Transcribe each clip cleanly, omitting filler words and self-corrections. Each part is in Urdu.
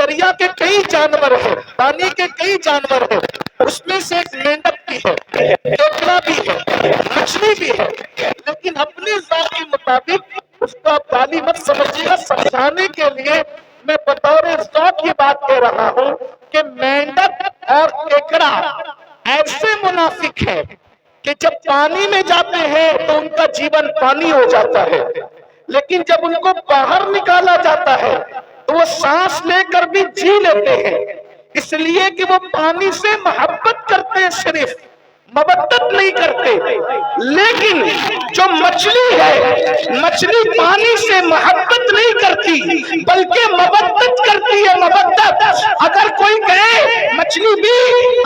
دریا کے کئی جانور ہیں، پانی کے کئی جانور ہیں، اس میں سے ایک مینڈک بھی ہے، کیکڑا بھی ہے، مچھلی بھی ہے، لیکن اپنے ذوق کے مطابق اس کو آپ گالی مت سمجھیے گا، سمجھانے کے لیے میں بطور ذوق یہ بات کہہ رہا ہوں کہ مینڈک اور کیکڑا ایسے منافق ہے کہ جب پانی میں جاتے ہیں تو ان کا جیون پانی ہو جاتا ہے، لیکن جب ان کو باہر نکالا جاتا ہے تو وہ سانس لے کر بھی جی لیتے ہیں، اس لیے کہ وہ پانی سے محبت کرتے ہیں، صرف مودت نہیں کرتے۔ لیکن جو مچھلی ہے، مچھلی پانی سے محبت نہیں کرتی بلکہ مودت کرتی ہے، مودت۔ اگر کوئی کہے مچھلی بھی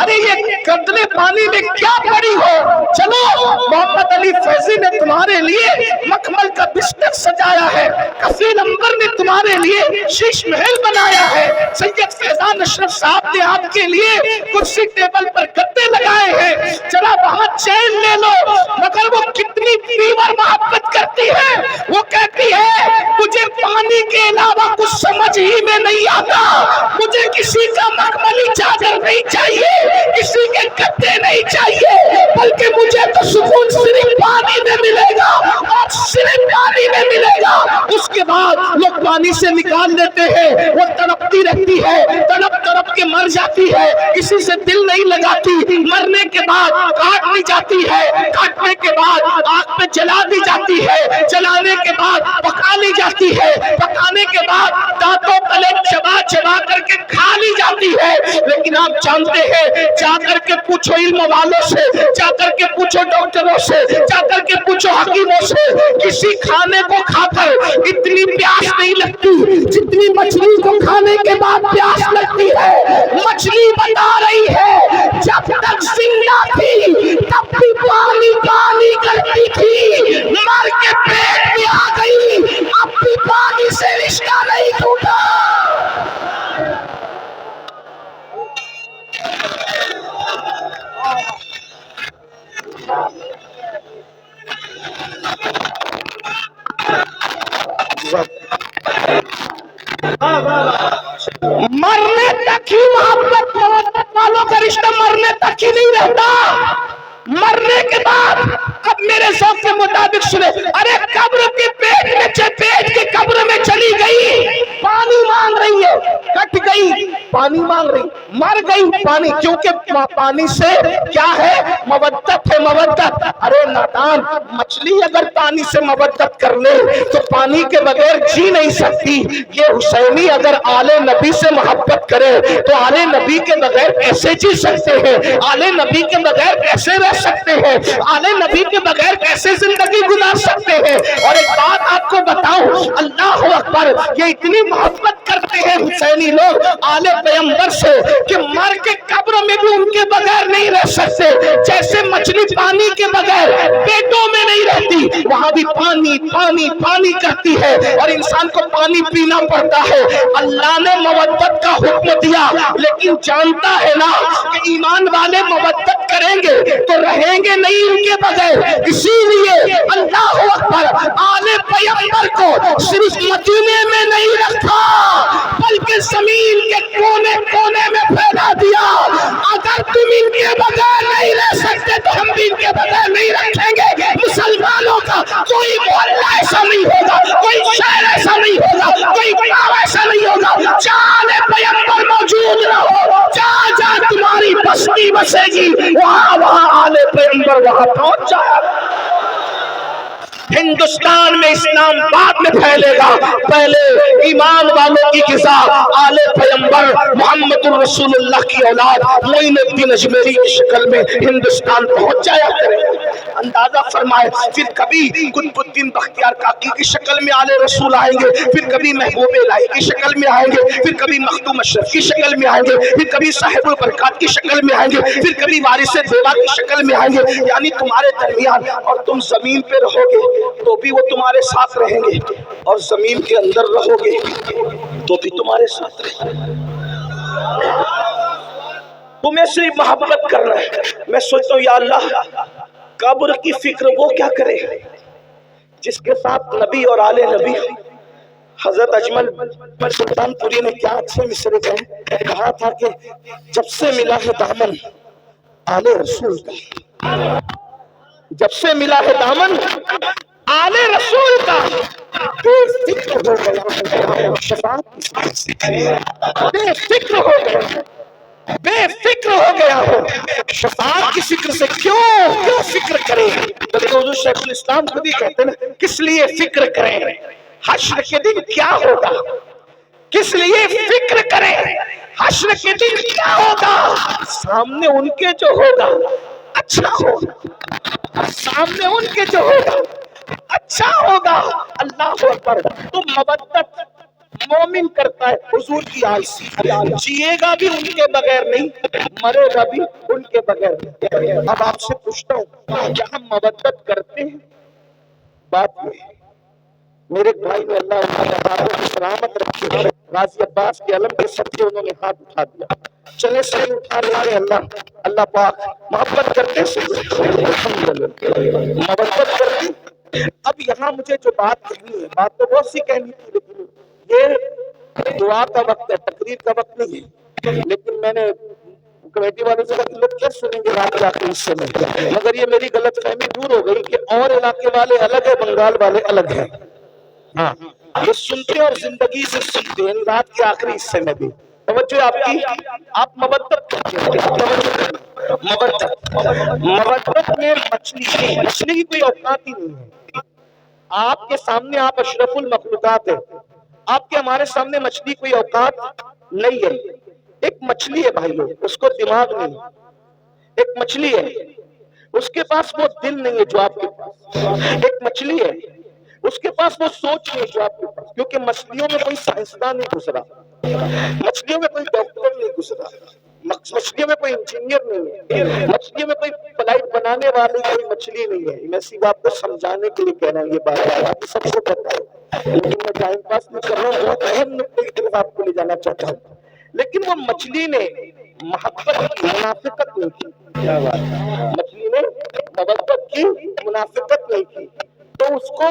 ارے یہ قطرے پانی میں کیا پڑی ہو، چلو محمد علی فیضی نے تمہارے لیے مخمل کا بستر سجایا ہے، کفیل انور نے تمہارے لیے شیش محل بنایا ہے، سید فیضان اشرف صاحب نے آپ کے لیے کرسی ٹیبل پر گدے لگائے ہیں، ذرا وہاں چین لے لو۔ مگر وہ کتنی پیور محبت کرتی ہے، وہ کہتی ہے مجھے پانی کے علاوہ کچھ سمجھ ہی میں نہیں آتا، مجھے کسی کا مخملی چادر نہیں چاہیے، کسی کے گدے نہیں چاہیے، بلکہ مجھے تو سکون صرف پانی میں ملے گا اور صرف پانی میں ملے گا۔ اس کے بعد لوگ پانی سے نکال لیتے ہیں، وہ تڑپتی رہتی ہے، تڑپ تڑپ کے مر جاتی ہے، کسی سے دل نہیں لگاتی، مرنے کے بعد کاٹ لی جاتی ہے، کاٹنے کے بعد آگ پہ جلا دی جاتی ہے، جلانے کے بعد پکا لی جاتی ہے، پکانے کے بعد دانتوں تلے چبا چبا کر کے کھا لی جاتی ہے۔ لیکن آپ جانتے ہیں، جا کر کے پوچھو علم والوں سے، جا کر کے پوچھو ڈاکٹروں سے، جا کر کے پوچھو حکیموں سے، کسی کھانے کو کھا کر اتنی پیاس نہیں لگتی جتنی مچھلی کو کھانے کے بعد پیاس لگتی ہے۔ مچھلی بتا رہی ہے جب تک زندہ تھی تب بھی پانی پانی کرتی تھی، مر کے پیٹ میں آ گئی اب بھی پانی سے رشتہ نہیں ٹوٹا۔ مرنے تک ہی محبت محبت والوں کا رشتہ مرنے تک ہی نہیں رہتا، مرنے کے بعد اب میرے ذوق کے مطابق سنے، ارے قبر کے پیٹ کے قبر میں چلی گئی، پانی مانگ رہی ہے، کٹ گئی پانی مانگ رہی، مر گئی پانی، کیونکہ پانی سے کیا ہے؟ مودت ہے، مودت۔ ارے نادان، مچھلی اگر پانی سے مودت کر لے تو پانی کے بغیر جی نہیں سکتی، یہ حسینی اگر آل نبی سے محبت کرے تو آل نبی کے بغیر کیسے جی سکتے ہیں، آل نبی کے بغیر کیسے رہ سکتے ہیں، آل نبی کے بغیر کیسے زندگی گزار سکتے ہیں۔ اور ایک بات آپ کو بتاؤں، اللہ اکبر، یہ اتنی محبت کرتے ہیں حسینی لوگ آل پیغمبر سے کہ مر کے قبر میں بھی ان کے بغیر نہیں رہ سکتے، جیسے مچھلی پانی کے بغیر پیٹوں میں نہیں رہتی، وہاں بھی پانی پانی پانی کرتی ہے اور انسان کو پانی پینا پڑتا ہے۔ اللہ نے مودت کا حکم دیا، لیکن جانتا ہے نا کہ ایمان والے مودت کریں گے تو رہیں گے نہیں ان کے بغیر، اسی لیے اللہ اکبر، آل پیغمبر کو صرف مدینے میں نہیں رکھا بلکہ زمین کے کونے کونے میں پھیلا دیا۔ اگر تم ان کے بغیر نہیں رہ سکتے تو ہم بھی ان کے بغیر نہیں رکھیں گے۔ مسلمانوں کا کوئی محلہ ایسا نہیں ہوگا، کوئی شہر ایسا نہیں ہوگا، کوئی گاؤں ایسا نہیں ہوگا جہاں پیغمبر موجود نہ ہو، جہاں جہاں تمہاری بستی بسے گی وہاں وہاں آل پیغمبر وہاں پہنچ جائے گا۔ ہندوستان میں اسلام بعد میں پھیلے گا، پہلے ایمان والوں کی غذا آل پیغمبر محمد الرسول اللہ کی اولاد معین الدین اجمیری کی شکل میں ہندوستان پہنچ جایا کرے۔ اندازہ فرمائے، پھر کبھی قطب الدین بختیار کاکی کی شکل میں آل رسول آئیں گے، پھر کبھی محبوب الہی کی شکل میں آئیں گے، پھر کبھی مخدوم اشرف کی شکل میں آئیں گے، پھر کبھی صاحب البرکات کی شکل میں آئیں گے، پھر کبھی وارث دیوا کی شکل میں آئیں گے۔ یعنی تمہارے درمیان، اور تم زمین پہ رہو گے تو بھی وہ تمہارے ساتھ رہیں گے، اور زمین کے اندر رہو گے تو بھی تمہارے ساتھ رہیں گے۔ تمہیں صرف محبت کرنا ہے۔ میں سوچتا ہوں یا اللہ، قبر کی فکر وہ کیا کرے جس کے ساتھ نبی اور آل نبی، حضرت اجمل سلطان پوری نے کیا اچھے مصرے کہے، کہا تھا کہ جب سے ملا ہے دامن آل رسول کا، جب سے ملا ہے دامن آل رسول کا، بے فکر ہو گیا شفاعت، بے فکر ہو گیا، بے فکر ہو گیا ہو شفاعت کی فکر سے، کیوں فکر کریں؟ بلکہ حضور شیخ الاسلام خود ہی کہتے ہیں کس لیے فکر کریں، حشر کے دن کیا ہوگا، کس لیے فکر کریں، حشر کے دن کیا ہوگا، سامنے ان کے جو ہوگا اچھا ہوگا، سامنے ان کے جو ہوگا اچھا ہوگا۔ اللہ اکبر۔ تو مودت مومن کرتا ہے حضور کی آیت، جیے گا بھی ان کے بغیر نہیں، مرے گا بھی ان کے بغیر نہیں۔ اب آپ سے پوچھتا ہوں کیا ہم مودت کرتے ہیں؟ بات یہ ہے، میرے بھائی نے اللہ تعالیٰ ہاتھوں کی سلامت رکھے، غازی عباس کے علم کے صدقے انہوں نے ہاتھ اٹھا دیا، چلے صحیح اٹھا لے اللہ پاک محبت کرتے الحمدللہ محبت کرتے۔ اب یہاں مجھے جو بات کہنی ہے، بات تو بہت سی کہنی تھی، لیکن یہ دعا کا وقت ہے، تقریر کا وقت نہیں ہے، لیکن میں نے کمیٹی والوں سے کہا کہ لوگ کیا سنیں گے رات کے آخری حصے میں، مگر یہ میری غلط فہمی دور ہو گئی کہ اور علاقے والے الگ ہیں، بنگال والے الگ ہیں، ہاں یہ سنتے اور زندگی سے سنتے ہیں رات کے آخری حصے میں بھی۔ توجہ آپ کی، آپ مودت کرتے ہیں، مودت میں مچھلی کی کوئی اوقات ہی نہیں ہے۔ آپ کے سامنے آپ اشرف المخلوقات ہیں، آپ کے ہمارے سامنے مچھلی کوئی اوقات نہیں ہے۔ ایک مچھلی ہے بھائیو، اس کو دماغ نہیں، ایک مچھلی ہے اس کے پاس وہ دل نہیں ہے جو آپ کے پاس، ایک مچھلی ہے اس کے پاس وہ سوچ نہیں ہے جو آپ کے پاس، کیونکہ مچھلیوں میں کوئی سائنسدان نہیں گزرا، مچھلیوں میں کوئی ڈاکٹر نہیں گزرا، مچھلیوں میں کوئی انجینئر نہیں ہے، مچھلیوں میں کوئی فلائٹ بنانے والی کوئی مچھلی نہیں ہے۔ میں صرف آپ کو سمجھانے کے لیے کہہ رہا ہوں، یہ بات آپ سب کو پتہ ہے، لیکن میں ٹائم پاس نہیں کر رہا ہوں، بہت اہم نقطے کی طرف آپ کو لے جانا چاہتا ہوں۔ لیکن وہ مچھلی نے محبت کی منافقت نہیں کی، مچھلی نے محبت کی منافقت نہیں کی، تو اس کو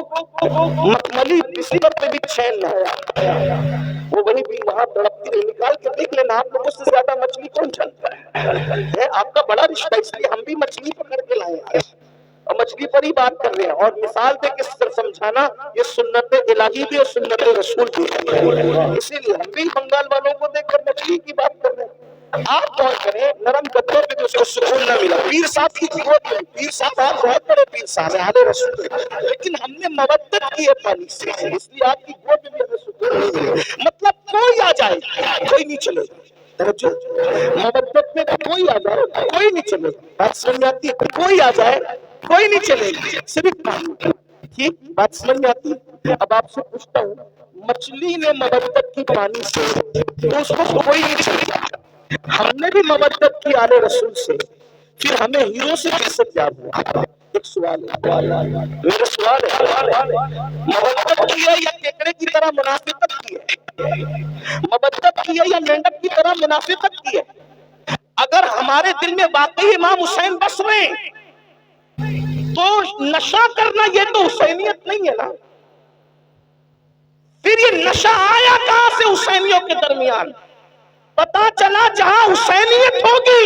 مخملی نسبت پہ بھی چین نہ آیا، وہ وہی بھی وہاں تڑپتی رہی۔ نکال کے دیکھ لینا، آپ لوگوں سے زیادہ مچھلی کون جانتا ہے آپ کا بڑا رشتہ، اس لیے ہم بھی مچھلی پکڑ کے لائے ہیں اور مچھلی پر ہی بات کر رہے ہیں، اور مثال دے کے سمجھانا یہ سنت الہی بھی اور سنت رسول بھی ہے، اسی لیے ہم بھی بنگال والوں کو دیکھ کر مچھلی کی بات کر رہے ہیں۔ آپ غور کریں، نرم گدوں پہ بھی اس کو سکون نہ ملا، پیر صاحب کی قوت میں، پیر صاحب آپ بہت بڑے پیر صاحب ہیں آل رسول ہیں، لیکن ہم نے مودت کی ہے پانی سے، اس لیے آپ کی قوت میں بھی ہمیں سکون نہیں ملے۔ مطلب کوئی آ جائے کوئی نہیں چلے گا، توجہ، مودت میں کوئی آ جائے کوئی نہیں چلے گا، بات سمجھ میں آتی ہے، کوئی آ جائے کوئی نہیں چلے گا، صرف پانی، ٹھیک بات سمجھ میں آتی ہے۔ اب آپ سے پوچھتا ہوں، مچھلی نے مودت کی پانی سے تو اس کو کوئی نہیں چلے گا، ہم نے بھی مودت کی آل رسول سے، پھر ہمیں ہیرو سے کیسے پیار ہوا؟ ایک سوال ہے، میرا سوال ہے، مودت کی ہے یا کیکڑے کی طرح منافقت کی ہے؟ مودت کی ہے یا مینڈک کی طرح منافقت کی ہے؟ اگر ہمارے دل میں واقعی امام حسین بس رہے تو نشہ کرنا یہ تو حسینیت نہیں ہے نا، پھر یہ نشہ آیا کہاں سے حسینیوں کے درمیان؟ پتا چلا جہاں حسینیت ہوگی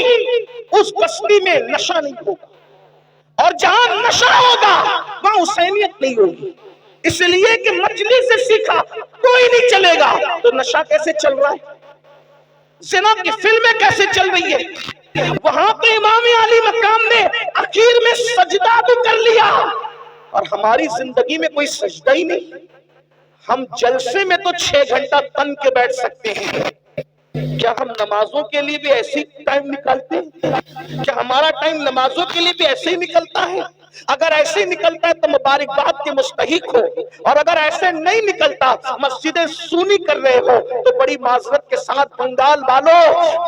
اس بستی میں نشہ نہیں ہوگا، اور جہاں نشہ ہوگا وہاں حسینیت نہیں ہوگی، اس لیے کہ مجلس سے سیکھا کوئی نہیں چلے گا، تو نشہ کیسے چل رہا ہے، زنا کی فلمیں کیسے چل رہی ہے؟ وہاں پہ امام علی مقام نے اخیر میں سجدہ بھی کر لیا، اور ہماری زندگی میں کوئی سجدہ ہی نہیں۔ ہم جلسے میں تو 6 گھنٹہ تن کے بیٹھ سکتے ہیں، کیا ہم نمازوں کے لیے بھی ایسی ٹائم نکالتے ہیں؟ کیا ہمارا ٹائم نمازوں کے لیے بھی ایسے ہی نکلتا ہے؟ اگر ایسے نکلتا ہے تو مبارکباد کے مستحق ہو، اور اگر ایسے نہیں نکلتا، مسجدیں سونی کر رہے ہو، تو بڑی معذرت کے ساتھ بنگال والوں،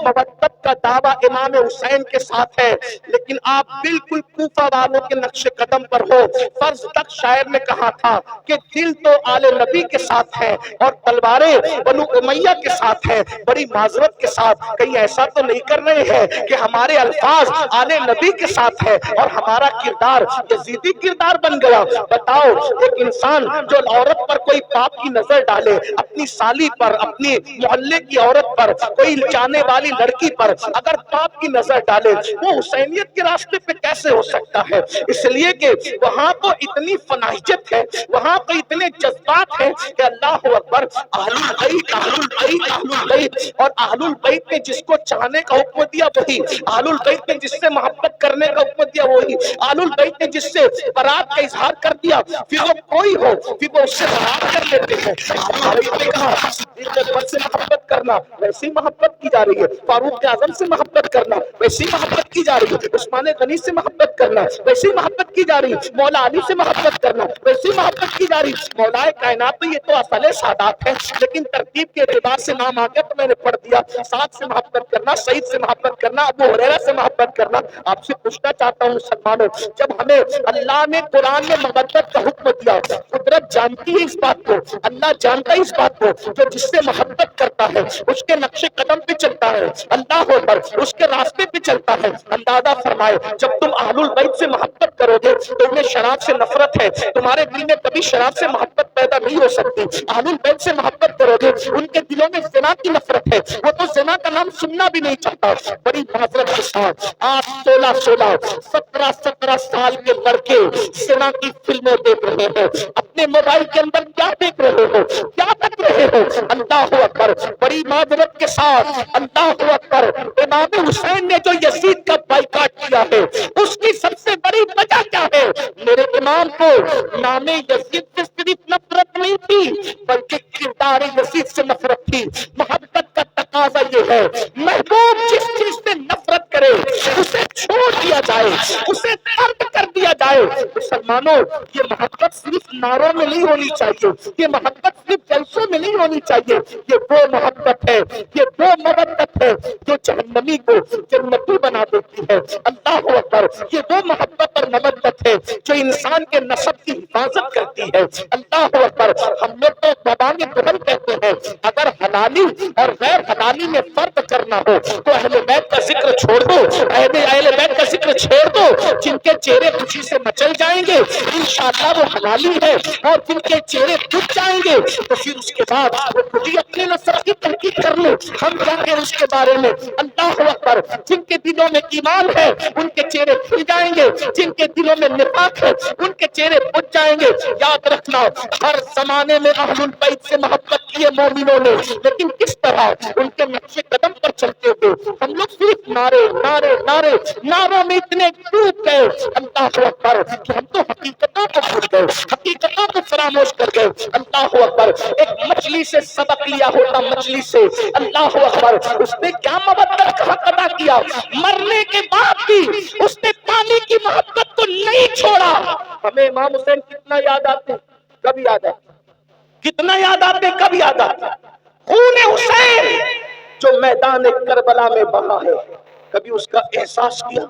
مودت کا دعویٰ امام حسین کے ساتھ ہے، لیکن آپ بالکل کوفہ والوں کے نقش قدم پر ہو۔ فرض تک شاعر نے کہا تھا کہ دل تو آل نبی کے ساتھ ہے اور تلواریں بنو امیہ کے ساتھ ہے، بڑی معذرت کے ساتھ کہیں ایسا تو نہیں کر رہے ہیں کہ ہمارے الفاظ آل نبی کے ساتھ ہے اور ہمارا کردار یزیدی کردار بن گیا. بتاؤ ایک انسان جو عورت پر کوئی پاپ کی نظر ڈالے، اپنی سالی پر، اپنی محلے کی عورت پر، کوئی چاہنے والی لڑکی پر اگر پاپ کی نظر ڈالے، وہ حسینیت کے راستے پہ کیسے ہو سکتا ہے؟ اس لیے کہ وہاں تو اتنی فناحیت ہے، وہاں تو اتنے جذبات ہیں کہ اللہ اکبر، اہل البیت اہل البیت اہل البیت. اور اہل البیت نے جس کو چاہنے کا حکم دیا وہی، اہل البیت نے جس سے محبت کرنے کا حکم دیا وہی، اہل البیت نے جس سے برات کا اظہار کر دیا پھر وہ کوئی ہو پھر وہ اس سے برات کر لیتے ہیں. اہل البیت نے کہا صدیق اکبر سے محبت کرنا، ویسی محبت کی جا رہی ہے. فاروق اعظم سے محبت کرنا، ویسی محبت کی جا رہی ہے. عثمان غنی سے محبت کرنا، ویسی محبت کی جا رہی ہے. مولا علی سے محبت کرنا، ویسی محبت کی جا رہی ہے. مولا کائنات تو یہ تو اصل سادات ہے، لیکن ترتیب کے اعتبار سے نام آ گیا تو میں نے پڑھ دیا. سعد سے محبت کرنا، سعید سے محبت کرنا، ابو ہریرہ سے محبت کرنا. آپ سے پوچھنا چاہتا ہوں مسلمانوں، جب ہمیں اللہ نے قرآن میں محبت کا حکم دیا، قدرت جانتی ہے اس بات کو، اللہ جانتا ہے اس بات کو، جو جس سے محبت کرتا ہے اس کے نقش قدم پہ چلتا ہے، اللہ اکبر، اس کے راستے پہ چلتا ہے. اندازہ فرمائے جب تم اہل البیت سے محبت کرو گے تو انہیں شراب سے نفرت ہے، تمہارے دل میں کبھی شراب سے محبت پیدا نہیں ہو سکتی. اہل البیت سے محبت کرو گے ان کے دلوں میں زنا کی نفرت ہے، وہ تو زنا کا نام سننا بھی نہیں چاہتا. بڑی معذرت کے ساتھ آج 17 سال کے لڑکے زنا کی فلمیں دیکھ رہے ہیں. اپنے موبائل کے اندر کیا دیکھ رہے ہو، کیا دیکھ رہے ہو؟ اللہ اکبر، بڑی معذرت کے ساتھ اللہ اکبر، امام حسین نے جو یزید کا بائیکاٹ کیا ہے اس کی سب سے بڑی وجہ کیا ہے؟ میرے امام کو نام یزید سے صرف نفرت نہیں تھی بلکہ کردار یزید سے نفرت تھی. محبت کا تقاضا یہ ہے محبوب جس چیز سے نفرت کرے اسے چھوڑ دیا جائے، اسے ترک کر دیا جائے. مسلمانوں، یہ محبت صرف نعروں میں نہیں ہونی چاہیے، یہ محبت صرف جلسوں میں نہیں ہونی چاہیے. یہ وہ محبت ہے، یہ وہ مودت ہے جو جہنمی کو جنتی بنا دیتی ہے. اللہ اکبر، یہ وہ محبت اور مودت ہے جو انسان کے نسب کی حفاظت کرتی ہے. اللہ اکبر، ہم لوگ تو زبان بلند کہتے ہیں اگر حلالی اور غیر حلالی میں فرق کرنا ہو تو اہل بیت کا ذکر چھوڑ دو، اہل بیت کا ذکر چھوڑ دو. جن کے چہرے خوشی سے مچل جائیں گے انشاءاللہ وہ حلالی ہے، اور جن کے چہرے ٹوٹ جائیں گے تو پھر اس کے بعد وہ خود ہی اپنے نسب کی تنقید کر لیں، ہم جانیں اس کے بارے میں. اللہ اکبر، جن کے دلوں میں ایمان ہے ان کے چہرے کھل جائیں گے، جن کے دلوں میں نفاق ہے ان کے چہرے بجھ جائیں گے. یاد رکھنا ہر زمانے میں اہل البیت سے محبت کی ہے مومنوں نے، لیکن کس طرح ان کے نقش قدم پر چلتے ہوئے. ہم لوگ صرف نعرے نعرے نعرے نعروں میں اتنے ڈوب گئے اللہ اکبر کہ ہم تو حقیقتوں کو بھول گئے، حقیقتوں کو فراموش کر گئے. اللہ اکبر، ایک مچھلی سے سبق لیا ہوتا، مچھلی سے اللہ اکبر، اس نے کیا محبت کا حق ادا کیا، مرنے کے بعد بھی اس نے پانی کی محبت کو نہیں چھوڑا. ہمیں امام حسین کتنا یاد آتے، کب یاد آتے، کتنا یاد آتے، کب یاد آتے. خون حسین جو میدان کربلا میں بہا ہے، کبھی اس کا احساس کیا؟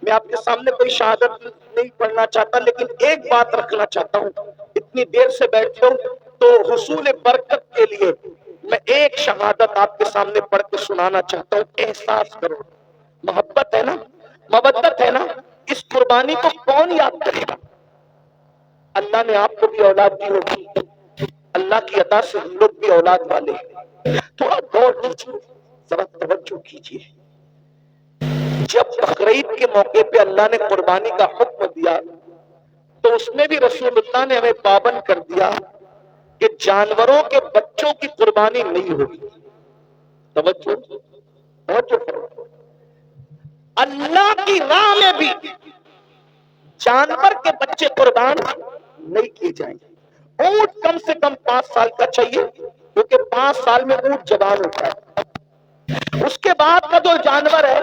میں آپ کے سامنے کوئی شہادت نہیں پڑھنا چاہتا، لیکن ایک بات رکھنا چاہتا ہوں. اتنی دیر سے بیٹھے ہو تو حصول برکت کے لیے میں ایک شہادت آپ کے سامنے پڑھ کے سنانا چاہتا ہوں. احساس کرو، محبت ہے نا، مودت ہے نا، اس قربانی کو کون یاد کرے گا؟ اللہ نے آپ کو بھی اولاد دی ہوگی، اللہ کی عطا سے ہم لوگ بھی اولاد والے ہیں. تھوڑا غور کیجیے، ذرا توجہ کیجیے. جب بقرعید کے موقع پہ اللہ نے قربانی کا حکم دیا تو اس میں بھی رسول اللہ نے ہمیں پابند کر دیا کہ جانوروں کے بچوں کی قربانی نہیں ہوگی. توجہ توجہ کرو، اللہ کی راہ میں بھی جانور کے بچے قربان نہیں کیے جائیں گے. اونٹ کم سے کم 5 سال کا چاہیے کیونکہ 5 سال میں اونٹ جوان ہوتا ہے. اس کے بعد کا جو جانور ہے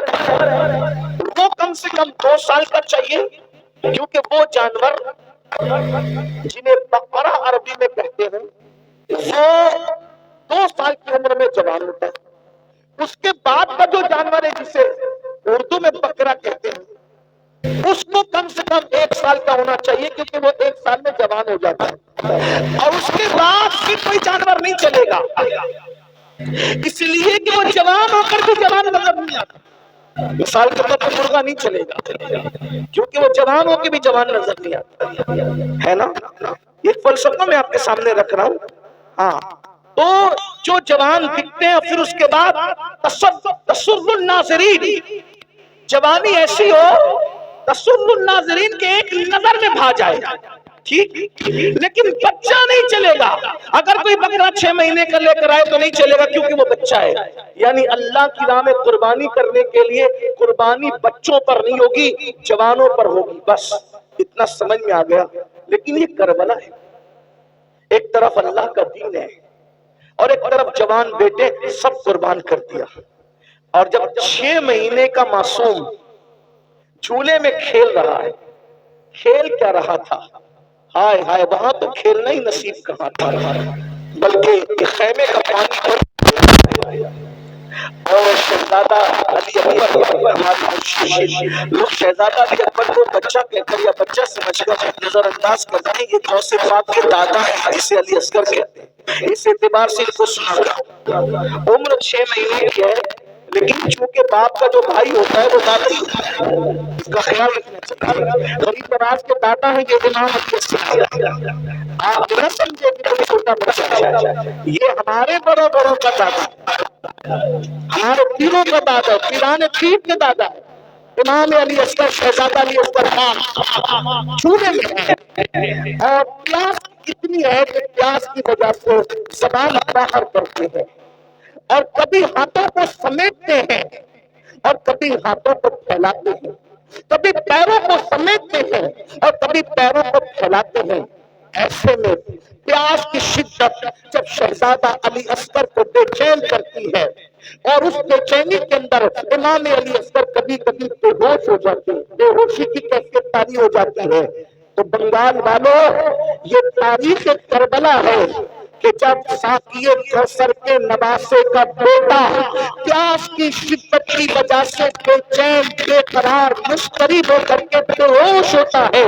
وہ کم سے کم 2 سال کا چاہیے کیونکہ وہ جانور جنہیں بقرہ عربی میں کہتے ہیں وہ 2 سال کی عمر میں جوان ہوتا ہے. اس کے بعد کا جو جانور ہے جسے اردو میں بکرا کہتے ہیں اس کو کم سے کم 1 سال کا ہونا چاہیے کیونکہ وہ 1 سال میں جوان ہو جاتا ہے. اور اس کے بعد پھر کوئی جانور نہیں چلے گا، اس لیے کہ وہ جوان ہو کر بھی جوان نظر نہیں آتا. مثال کے طور پر مرغا نہیں چلے گا کیونکہ وہ جوان ہو کے بھی جوان نظر نہیں آتا ہے نا. ایک فلسفہ میں آپ کے سامنے رکھ رہا ہوں. ہاں تو جو جوان دکھتے ہیں پھر اس کے بعد تسر الناظرین، جوانی ایسی ہو تسر الناظرین کے ایک نظر میں بھا جائے، ٹھیک، لیکن بچہ نہیں چلے گا. اگر کوئی بکرا 6 مہینے کا لے کر آئے تو نہیں چلے گا کیونکہ وہ بچہ ہے. یعنی اللہ کی راہ میں قربانی کرنے کے لیے قربانی بچوں پر نہیں ہوگی، جوانوں پر ہوگی. بس اتنا سمجھ میں آ گیا. لیکن یہ کربلا ہے، ایک طرف اللہ کا دین ہے اور ایک طرف جوان بیٹے سب قربان کر دیا. اور جب 6 مہینے کا معصوم جھولے میں کھیل رہا ہے، کھیل کیا رہا تھا؟ ہائے ہائے، وہاں تو کھیلنا ہی نصیب کہاں تھا، بلکہ خیمے کا پانی اور شہزادہ علی اکبر لوگ شہزادہ علی اکبر کو بچہ کہہ کر یا بچہ سمجھ کر نظر انداز کرتے ہیں. یہ غوث پاک کے دادا ہیں جسے علی اصغر کہتے ہیں. اس اعتبار سے ان کو سنا گیا. عمر 6 مہینے کی ہے لیکن چونکہ باپ کا جو بھائی ہوتا ہے وہ دادا ہی ہوتا ہے، اس کا خیال رکھنا چاہیے. غریب نواز کے دادا ہیں یہ امام علی اصغر. آپ نہ سمجھے کہ کوئی چھوٹا بچہ ہے، یہ ہمارے بڑوں بڑوں کا دادا ہے، ہمارے پیروں کا دادا ہے، پیران پیر کے دادا ہے. امام علی اصغر شہزادہ علی اصغر خان چھونے میں ہے اور پیاس اتنی ہے کہ پیاس کی وجہ سے زبان باہر کرتے ہیں اور کبھی ہاتھوں کو سمیٹتے ہیں اور کبھی ہاتھوں کو پھیلاتے ہیں، کبھی پیروں کو سمیٹتے ہیں اور کبھی پیروں کو پھیلاتے ہیں. ایسے میں پیاس کی شدت جب شہزادہ علی اصغر کو بے چین کرتی ہے اور اس بے چینی کے اندر امام علی اصغر کبھی کبھی بے ہوش ہو جاتے ہیں، بے ہوشی کی کیفیت طاری ہو جاتی ہے. تو بنگال والوں یہ تاریخ کربلا ہے کہ جب ساقی کوثر کے نواسے کا بیٹا پیاس کی شدت کی وجہ سے بے چین بے قرار مضطرب ہو کر کے بے ہوش ہوتا ہے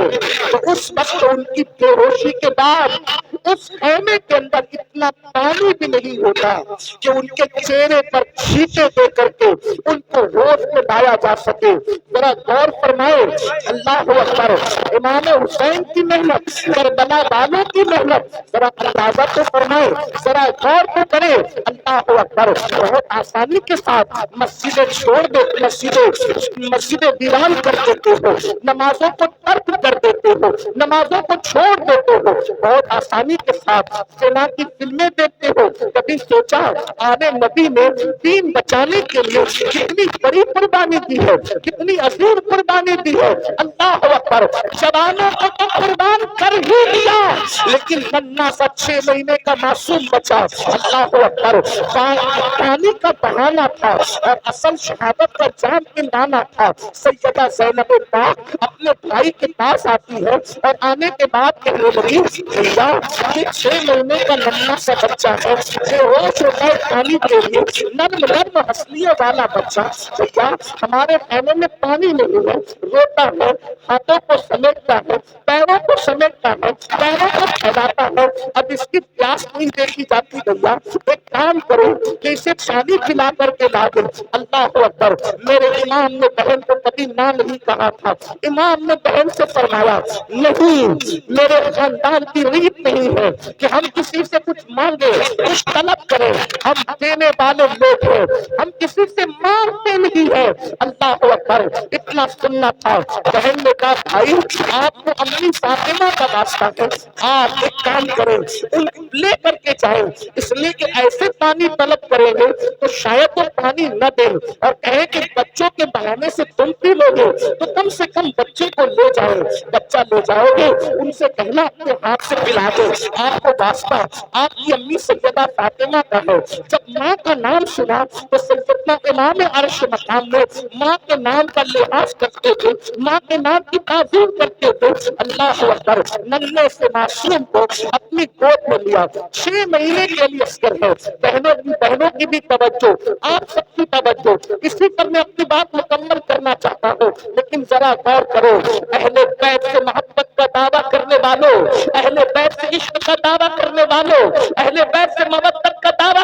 تو اس وقت ان کی بے ہوشی کے بعد اس خیمے کے اندر اتنا پانی بھی نہیں ہوتا کہ ان کے چہرے پر چھینٹے دے کر کے ان کو ہوش میں لایا جا سکے. ذرا غور فرمائے، اللہ اکبر، امام حسین کی محنت، کربلا والوں کی محنت، ذرا اندازہ تو فرمائے، ذرا غور تو کرے. اللہ اکبر، بہت آسانی کے ساتھ مسجدیں چھوڑ دے، مسجدیں ویران کر دیتے ہو، نمازوں کو ترک کر دیتے ہو، نمازوں کو چھوڑ دیتے ہو، بہت آسانی کے ساتھ سینا کی فلمیں دیکھتے ہو. کبھی سوچا آنے نبی نے دین بچانے کے لیے کتنی بڑی قربانی دی ہے، کتنی عظیم قربانی دی ہے. اللہ اکبر، جوانوں کو تو قربان کر ہی دیا لیکن ننھا سا 6 مہینے کا معصوم بچا، اللہ اکبر، پانی کا بہانا تھا اور اصل شہادت کا جام پلانا تھا. سیدہ زینب پاک اپنے بھائی کے پاس آتی ہے اور آنے کے بعد کہنے لگی بھیا یہ 6 مہینے کا ننھا سا بچہ ہے، بے ہوش ہوتا ہے پانی کے لیے، نرم نرم ہنسلیے والا بچہ، بھیا ہمارے خیمے میں پانی نہیں ہے، روتا ہے، ہاتھوں کو سمیٹتا ہے، پیروں کو سمیٹتا ہے، پیروں کو پھیلاتا ہے. اب اس کی پیاس نہیں دیکھی جاتی بھیا، ایک کام کرو کہ اسے پانی پلا کر کے لا دو. اللہ اکبر، میرے امام نے بہن کو کبھی نہ نہیں کہا تھا. امام نے بہن سے فرمایا نہیں، میرے خاندان کی ریت نہیں ہے کہ ہم کسی سے کچھ مانگے، کچھ طلب کریں، ہم دینے والے لوگ ہیں، ہم کسی سے مانگتے نہیں ہیں. اللہ اکبر، اتنا سننا تھا. بہن نے کہا بھائی آپ کو امی فاطمہ کا واسطہ ہے، آپ ایک کام کریں ان لے کر کے جائیں، اس لیے کہ ایسے پانی طلب کریں گے تو شاید وہ پانی نہ دیں اور کہیں کہ بچوں کے بہانے سے تم پی لو گے تو کم سے کم بچے کو لے جاؤ. بچہ لے جاؤ گے ان سے کہنا اپنے ہاتھ سے پلا دو، آپ کو واسطہ آپ کی امی سیدہ فاطمہ کا ہے. جب ماں کا نام سنا تو سیدنا امام عرش مقام میں ماں کے نام کا لحاظ کرتے تھے، ماں کے نام کی تعظیم کرتے تھے. اللہ اکبر، ننھے سے معصوم کو اپنی گود میں لیا. 6 مہینے کے لیے اصغر ہے. بہنوں کی بھی توجہ، آپ سب کی توجہ، اسی پر میں اپنی بات مکمل کرنا چاہتا ہوں لیکن ذرا غور کرو. اہل بیت سے محبت کا دعویٰ کرنے والوں، اہل بیت سے عشق کا دعویٰ کرنے والوں، اہل بیت سے مودت کا دعویٰ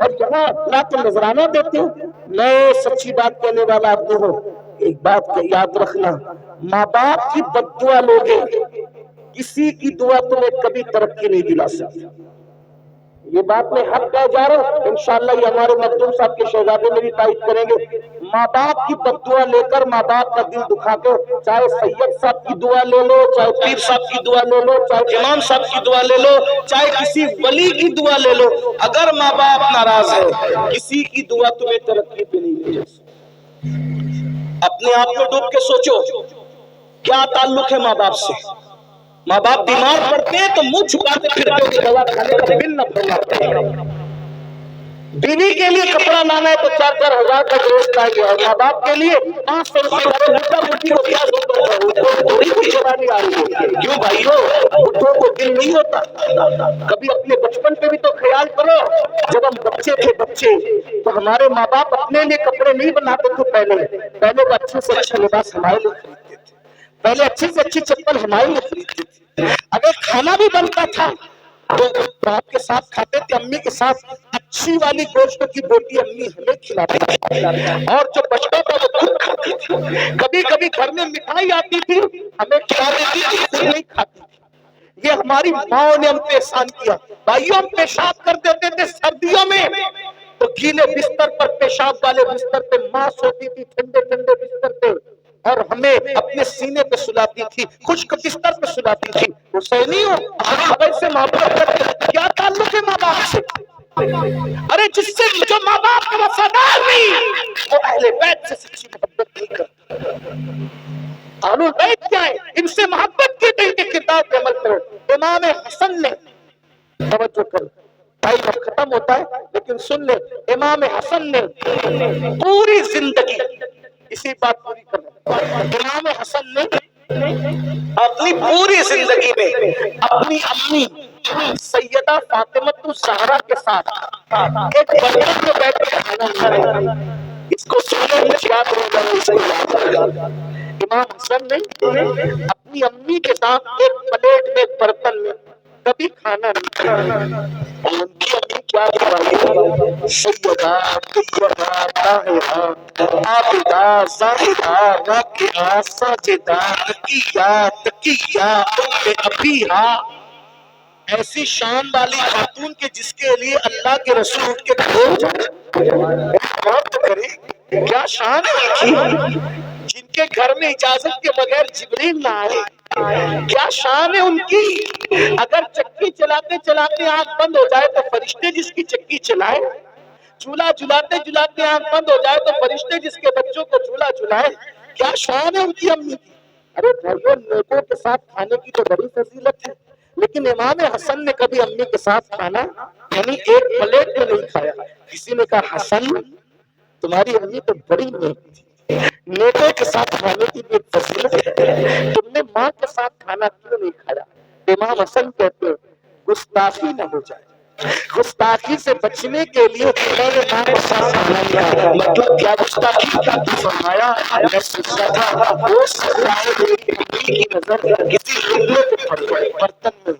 اور یہاں لا کے نذرانہ دیتے ہو. میں سچی بات کہنے والا آدمی ہوں. ایک بات کا یاد رکھنا، ماں باپ کی بد دعا لوگے، کسی کی دعا تمہیں کبھی ترقی نہیں دلا سکتی. یہ بات میں حق کہہ جا رہا ہوں، انشاءاللہ یہ ہمارے مخدوم صاحب کے شہزادے میری تائید کریں گے. ماں باپ کی بد دعا لے کر، ماں باپ کا دل دکھا کے، چاہے سید صاحب کی دعا لے لو، چاہے پیر صاحب کی دعا لے لو، چاہے امام صاحب کی دعا لے لو، چاہے کسی ولی کی دعا لے لو، اگر ماں باپ ناراض ہے، کسی کی دعا تمہیں ترقی پہ نہیں لے جا سکتی. اپنے آپ میں ڈوب کے سوچو، کیا تعلق ہے ماں باپ سے؟ ماں باپ بیمار پڑتے ہیں تو منہ چھپاتے پھرتے ہو کہ دوا کھانے کا بل نہ بھرنا پڑے. بیوی کے لیے کپڑا لانا ہے تو 4,000 کا ڈریس لائے، اور ماں باپ کے لیے 500 کیوں بھائیو؟ بڈھوں کو دل نہیں ہوتا؟ کبھی اپنے بچپن پہ بھی تو خیال کرو. جب ہم بچے تھے تو ہمارے ماں باپ اپنے لیے کپڑے نہیں بناتے تھے. پہلے وہ اچھے سے اچھا لباس ہمارے لیے خریدتے تھے، پہلے اچھی سے اچھی چپل ہمارے لیے خریدتے تھے. اگر کھانا بھی بنتا تھا تو باپ کے ساتھ کھاتے تھے، امی کے ساتھ اچھی والی گوشت کی بوٹی امی ہمیں کھلاتی تھی، اور جو بچتا تھا وہ خود کھاتی تھی. کبھی کبھی گھر میں مٹھائی آتی تھی، ہمیں کھلا دیتی تھی، خود نہیں کھاتی تھی. یہ ہماری ماں نے ہم پہ احسان کیا. بھائیوں ہم پیشاب کر دیتے تھے سردیوں میں تو گیلے بستر پر، پیشاب والے بستر پہ ماں سوتی تھی، ٹھنڈے ٹھنڈے بستر پہ، اور ہمیں اپنے سینے پہ سلاتی تھی، خشک بستر پہ سلاتی تھی. حسینیوں سے ماں باپ کا کیا تعلق ہے ماں باپ سے؟ ارے جس سے جو ماں باپ کا وفادار نہیں، وہ اہل بیت سے سچی محبت نہیں کرتا. اہل بیت کیا ہے؟ ان سے محبت کی دل کے کتاب پہ عمل کرو. امام حسن نے، توجہ کرو، ٹائم اب ختم ہوتا ہے لیکن سن لے، امام حسن نے پوری زندگی، اسی بات پوری کرنا، امام حسن نے اپنی پوری زندگی میں اپنی امی سیدہ فاطمہ الزہرا کے ساتھ ایک برتن میں بیٹھ کے کھانا کھایا. اس کو سننے میں یاد ہوگا، امام حسن نے اپنی امی کے ساتھ ایک پلیٹ میں، ایک برتن میں کبھی کھانا نہیں کھایا. ان کی امی کیا فرمائی؟ سیدہ طیبہ طاہرہ عابدہ زاہدہ راکعہ ساجدہ رقیہ تقیہ ام ابیہا. ایسی شان والی خاتون کے جس کے لیے اللہ کے رسول اٹھ کے کھڑے جائے، بات کریں کیا شان ہے کی، جن کے گھر میں اجازت کے بغیر جبریل نہ آئے. کیا شان ہے ان کی. اگر چکی چلاتے چلاتے آنکھ بند ہو جائے تو فرشتے جس کی چکی چلائے، چولہا جلاتے جلاتے آنکھ بند ہو جائے تو فرشتے جس کے بچوں کو چولہا جلائے. کیا شان ہے ان کی امی کی. ارے بھائیو، نیکوں کے ساتھ کھانے کی تو بڑی فضیلت ہے، لیکن امام حسن نے کبھی امی کے ساتھ کھانا، یعنی ایک پلیٹ میں نہیں کھایا. کسی نے کہا حسن تمہاری امی تو بڑی نیک تھی، نیکوں کے ساتھ کھانے کی بھی ایک فضیلت ہے، تم نے ماں کے ساتھ کھانا کیوں نہیں کھایا؟ امام حسن کہتے ہیں گستاخی نہ ہو جائے، گستاخی سے بچنے کے لیے میں نے ماں کے ساتھ کھانا نہیں کھایا. مطلب کیا گستاخی؟ فرمایا میں سوچا تھا وہ کی نظر کسی لقمے پہ پڑ گئی برتن میں،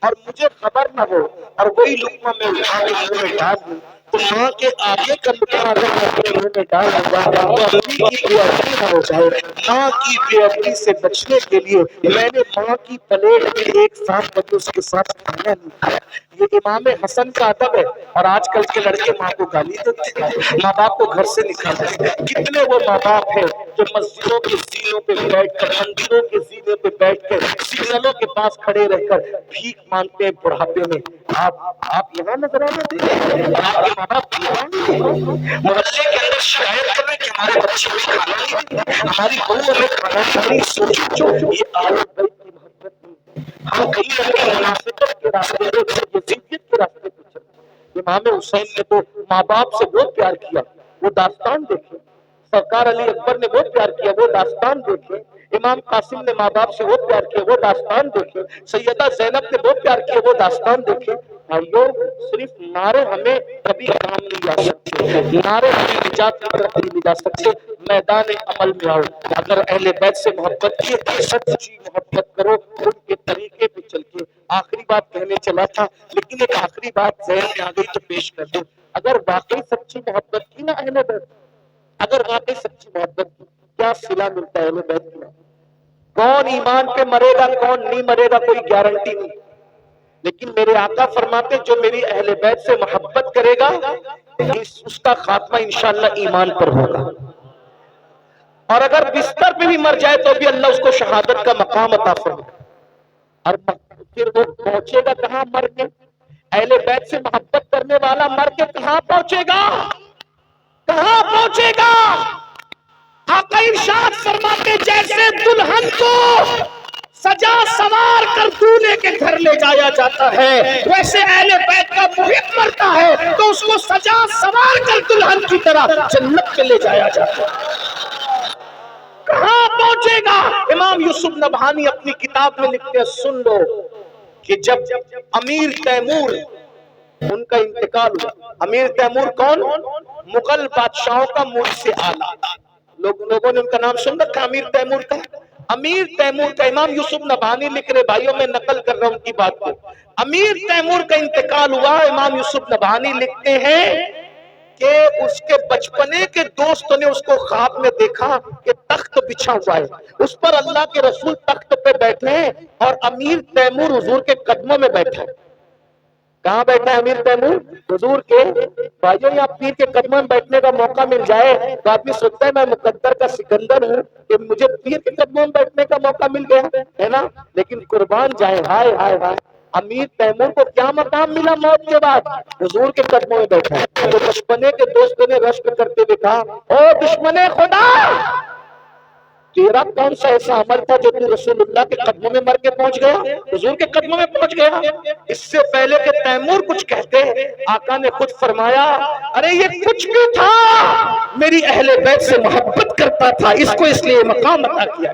اور مجھے خبر نہ ہو، اور وہی لقمہ میں اٹھا کے منہ میں ڈال دوں تو ماں کے آگے کا لقمہ اگر میں اپنے منہ میں ڈال دوں گا تو امی کی بے ادبی نہ ہو جائے. ماں کی بے ادبی سے بچنے کے لیے میں نے ماں کی پلیٹ میں ایک ساتھ کبھی اس کے ساتھ کھانا نہیں کھایا. یہ امام حسن کا ادب ہے. اور آج کل کے لڑکے ماں کو گالی دیتے ہیں، ماں باپ کو گھر سے نکالتے ہیں. کتنے وہ ماں باپ ہیں جو مسجدوں کے زینوں پہ بیٹھ کر، مندروں کے زینے پہ بیٹھ کر، سگنلوں کے پاس کھڑے رہ کر بھیک مانگتے ہیں بڑھاپے میں. آپ یہاں نظر آنا دیکھیں، آپ کے ماں باپ محلے کے اندر شکایت کر رہے کہ ہمارے بچے بھی کھانا نہیں دیتے، ہماری بہو ہمیں کھانا نہیں. سوچو یہ عالم بیت کی محبت نہیں. ہم کئی لڑکے منافقت کے راستے پہ، یزیدیت کے راستے پہ چلتے. امام حسین نے تو ماں باپ سے بہت پیار کیا، وہ داستان دیکھیں. سرکار علی اکبر نے بہت پیار کیا، وہ داستان دیکھیں. امام قاسم نے ماں باپ سے بہت پیار کیا، وہ داستان دیکھیں. سیدہ زینب نے بہت پیار کیا، وہ داستان دیکھیں. بھائیو صرف نعرے ہمیں کبھی کام نہیں آ سکتے، نعرے ہمیں نجات کی طرف نہیں لے جا سکتے. میدان عمل میں آؤ. اگر اہل بیت سے محبت کی، سچی محبت کرو ان کے طریقے پہ چل کے. آخری بات کہنے چلا تھا لیکن ایک آخری بات ذہن میں آ گئی تو پیش کر دوں. اگر واقعی سچی محبت کی نا اہل بیت، اگر واقعی سچی محبت کی، کیا صلہ ملتا ہے اہل بیت کی؟ کون ایمان پہ مرے گا کون نہیں مرے گا کوئی گارنٹی نہیں، لیکن میرے آقا فرماتے جو میری اہل بیت سے محبت کرے گا اس کا خاتمہ انشاءاللہ ایمان پر ہوگا، اور اگر بستر پہ بھی مر جائے تو بھی اللہ اس کو شہادت کا مقام عطا فرمائے۔ اور پھر وہ پہنچے گا کہاں مر کے؟ اہل بیت سے محبت کرنے والا مر کے کہاں پہنچے گا؟ کہاں پہنچے گا؟ آقا ارشاد فرماتے جیسے دلہن کو سجا سوار کر دولہے کے گھر لے جایا جاتا ہے، ویسے اہل بیت کا محب مرتا ہے تو اس کو سجا سوار کر دلہن کی طرح جنت کے لے جایا جاتا ہے۔ کہاں پہنچے گا؟ امام یوسف نبہانی اپنی کتاب میں لکھتے ہیں، سن لو کہ جب امیر تیمور ان کا انتقال ہوا، امیر تیمور کون؟ مغل بادشاہوں کا مرشد اعلیٰ، لوگوں نے ان کا نام سن رکھا امیر تیمور کا؟ امیر تیمور کا امام یوسف نبہانی لکھ رہے، بھائیوں میں نقل کر رہا ہوں ان کی بات کو، امیر تیمور کا انتقال ہوا، امام یوسف نبہانی لکھتے ہیں کہ اس کے بچپنے کے دوستوں نے اس کو خواب میں دیکھا کہ تخت بچھا ہوا ہے، اس پر اللہ کے رسول تخت پہ بیٹھے ہیں اور امیر تیمور حضور کے قدموں میں بیٹھا ہے۔ کہاں بیٹھا ہے امیر تیمور؟ حضور کے۔ بھائیوں آپ پیر کے قدموں میں بیٹھنے کا موقع مل جائے تو آدمی سوچتا ہے میں مقدر کا سکندر ہوں کہ مجھے پیر کے قدموں میں بیٹھنے کا موقع مل گیا ہے نا، لیکن قربان جائے، ہائے ہائے ہائے، امیر تیمور کو کیا مقام ملا موت کے بعد؟ حضور کے قدموں میں بیٹھا ہے۔ تو بچپنے کے دوستوں نے رشک کرتے ہوئے کہا، او دشمن خدا، تیرا کون سا ایسا عمل تھا جو تو رسول اللہ کے قدموں میں مر کے پہنچ گیا، حضور کے قدموں میں پہنچ گیا؟ اس سے پہلے کہ تیمور کچھ کہتے آقا نے خود فرمایا، ارے یہ کچھ بھی تھا، میری اہل بیت سے محبت کرتا تھا، اس کو اس لیے مقام عطا کیا۔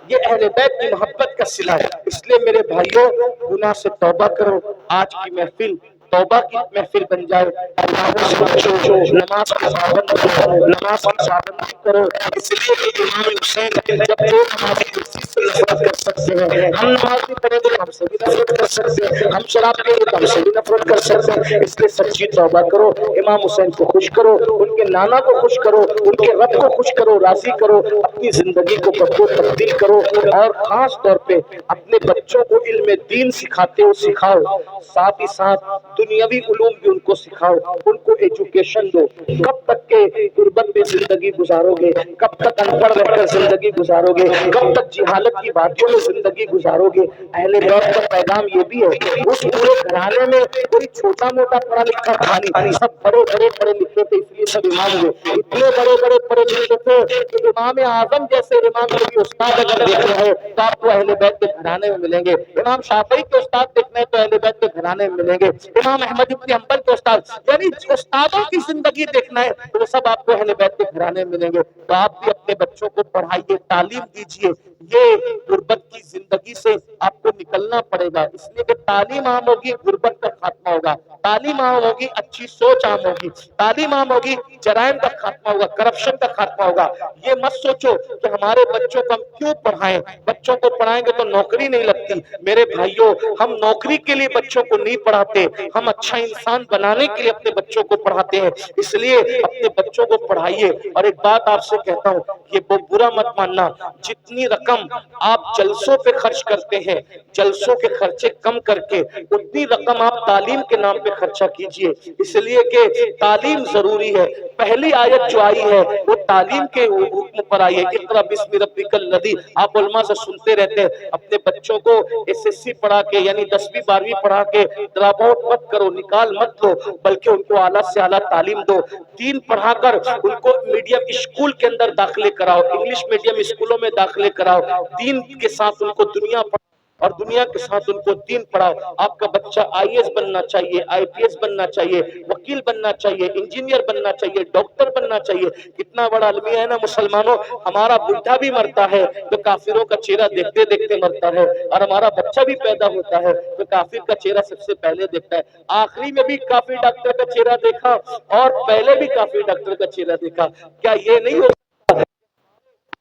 یہ اہل بیت کی محبت کا صلہ ہے۔ اس لیے میرے بھائیوں گناہ سے توبہ کرو، آج کی محفل توبہ کی محفل بن جائے، اللہ سے بچو، نماز کا پابند کرو، نماز کی پابندی کرو، اس لیے کہ امام حسین جب دو نمازی کسی سے نفرت کر سکتے ہیں، ہم نماز بھی پڑھیں گے تو ہم سے بھی نفرت کر سکتے ہیں، ہم شراب پیئیں گے تو ہم سے بھی نفرت کر سکتے ہیں، اس لیے سچی توبہ کرو، امام حسین کو خوش کرو، ان کے نانا کو خوش کرو، ان کے رب کو خوش کرو، راضی کرو، اپنی زندگی کو بدلو تبدیل کرو، اور خاص طور پہ اپنے بچوں کو علم دین سکھاتے ہو سکھاؤ، ساتھ ہی ساتھ دنیاوی علوم بھی ان کو سکھاؤ، ان کو ایجوکیشن دو۔ کب تک کے غربت میں زندگی گزارو گے؟ کب تک ان پڑھ رہ کر زندگی گزارو گے؟ کب تک جہالت کی باتوں میں زندگی گزارو گے؟ اہل بیت کا پیغام یہ بھی ہے، اس پورے گھرانے میں کوئی چھوٹا موٹا پڑھا لکھا تھا نہیں، سب بڑے بڑے پڑھے لکھے تھے، اس لیے سب امام ہوئے، اتنے بڑے بڑے پڑھے لکھے تھے کہ امام اعظم جیسے امام کے استاد اگر دیکھ رہے ہیں تو آپ کو اہل بیت کے گھرانے میں ملیں گے، امام شافعی کے استاد دیکھنا ہے تو اہل بیت کے گھرانے میں ملیں گے، امام احمد بن حنبل کے استاد، یعنی استادوں کی زندگی دیکھنا ہے تو وہ سب آپ کو اہل بیت کے گھرانے میں ملیں گے۔ تو آپ بھی اپنے بچوں کو پڑھائیے، تعلیم دیجیے، یہ غربت کی زندگی سے آپ کو نکلنا پڑے گا، اس لیے کہ تعلیم عام ہوگی غربت کا خاتمہ ہوگا، تعلیم عام ہوگی اچھی سوچ عام ہوگی، تعلیم عام ہوگی جرائم کا خاتمہ ہوگا، کرپشن کا خاتمہ ہوگا۔ یہ مت سوچو کہ ہمارے بچوں کو ہم کیوں پڑھائیں، بچوں کو پڑھائیں گے تو نوکری نہیں لگتی، میرے بھائیوں ہم نوکری کے لیے بچوں کو نہیں پڑھاتے، ہم اچھا انسان بنانے کے لیے اپنے بچوں کو پڑھاتے ہیں، اس لیے اپنے بچوں کو پڑھائیے۔ اور ایک بات آپ سے کہتا ہوں، یہ برا مت ماننا، جتنی رقم آپ جلسوں پہ خرچ کرتے ہیں، جلسوں کے خرچے کم کر کے اتنی رقم آپ تعلیم کے نام پہ خرچہ کیجئے، اس لیے کہ تعلیم ضروری ہے۔ پہلی آیت جو آئی ہے وہ تعلیم کے حکم پر آئی ہے، اقرأ بسم ربک الذی، آپ علماء سے سنتے رہتے ہیں، اپنے بچوں کو ایس ایس سی پڑھا کے یعنی 10ویں 12ویں پڑھا کے ڈراپ آؤٹ مت کرو، نکال مت دو، بلکہ ان کو اعلیٰ سے اعلیٰ تعلیم دو، دین پڑھا کر ان کو میڈیم اسکول کے اندر داخلے کراؤ، انگلش میڈیم اسکولوں میں داخلے کراؤ، دین کے ساتھ ان کو دنیا پڑھاؤ اور دنیا کے ساتھ ان کو دین پڑھاؤ۔ آپ کا بچہ آئی ایس بننا چاہیے، آئی پی ایس بننا چاہیے، وکیل بننا چاہیے، انجینئر بننا چاہیے، ڈاکٹر بننا چاہیے۔ کتنا بڑا المیہ ہے نا مسلمانوں، ہمارا بڈھا بھی مرتا ہے تو کافروں کا چہرہ دیکھتے دیکھتے مرتا ہے، اور ہمارا بچہ بھی پیدا ہوتا ہے تو کافر کا چہرہ سب سے پہلے دیکھتا ہے۔ آخری میں بھی کافر ڈاکٹر کا چہرہ دیکھا اور پہلے بھی کافر ڈاکٹر کا چہرہ دیکھا، کیا یہ نہیں ہو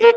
1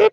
1